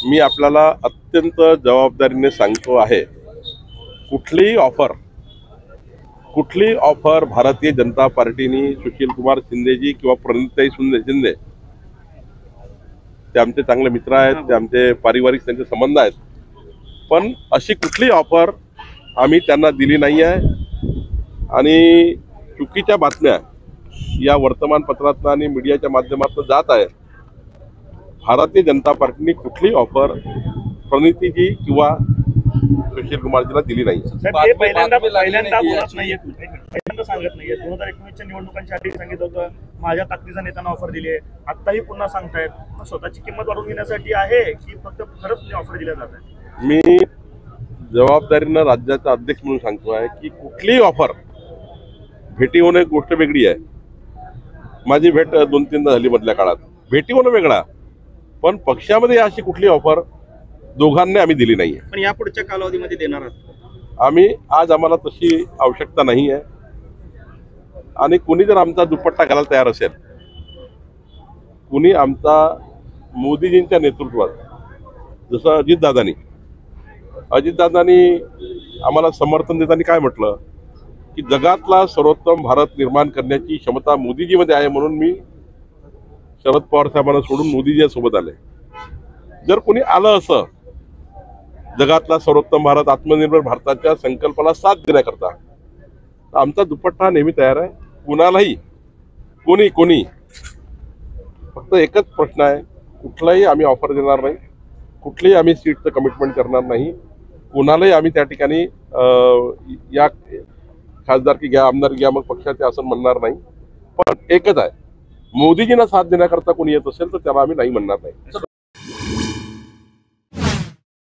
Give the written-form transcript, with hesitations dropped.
मी आपल्याला अत्यंत जबाबदारीने सांगतो आहे, कुठलीही ऑफर भारतीय जनता पार्टीने सुशील कुमार शिंदेजी किंवा प्रणिताई शिंदे ते आमचे चांगले मित्र आहेत, ते आमचे पारिवारिक त्यांचे संबंध आहेत, पण अशी कुठलीही ऑफर आम्ही त्यांना दिली नाही आहे। आणि चुकीच्या बातम्या या वर्तमानपत्रात आणि मीडियाच्या माध्यमातून जात आहे। भारतीय जनता पार्टीने कुठलीही ऑफर प्रणितीजी किंवा सुशील कुमारजीला दिली नाही। पहिल्यांदा बोलत नाहीये, पहिल्यांदा सांगत नाहीये। 2019च्या निवडणुकांच्या आधी सांगितलं होतं माझ्या ताकदीच्या नेत्यांना ऑफर दिली आहे, आताही पुन्हा सांगतायत। स्वतःची किंमत वाढवून घेण्यासाठी आहे की फक्त खरंच ऑफर दिल्या जात आहे? मी जबाबदारीनं राज्याचा अध्यक्ष म्हणून सांगतो आहे की कुठलीही ऑफर भेटी होणं एक गोष्ट वेगळी आहे। माझी भेट 2-3दा झाली मधल्या काळात, भेटी होणं वेगळा, पण पक्षामध्ये अशी कुठली ऑफर दोघांनी आम्ही दिली नाहीये। पण या पुढच्या कालावधीमध्ये देणार आहात? आम्हाला तशी आवश्यकता नाही आहे। आणि कुणी जर आमचा दुपट्टा घालायला तयार असेल, कुणी आमचा मोदीजींच्या नेतृत्वात, जसं अजितदादांनी आम्हाला समर्थन देताना काय म्हटलं की जगातला सर्वोत्तम भारत निर्माण करण्याची क्षमता मोदीजीमध्ये आहे, म्हणून मी शरद पवार साहेबांना सोडून मोदीजी सोबत आले। जर कोणी आलं असं जगातला सर्वोत्तम भारत, आत्मनिर्भर भारताच्या संकल्पाला साथ देण्याकरता, आमचा दुपट्टा नेहमी तयार आहे। कुणालाही कोणी फक्त एकच प्रश्न आहे, कुठलाही आम्ही ऑफर देणार नाही, कुठलीही आम्ही सीटचं कमिटमेंट करणार नाही, कुणालाही आम्ही त्या ठिकाणी या खासदारकी घ्या, आमदार घ्या, मग पक्षाचे असं म्हणणार नाही। पण एकच आहे, मोदीजींना साथ देण्याकरता कोणी येत असेल तर त्याला आम्ही नाही म्हणणार नाही।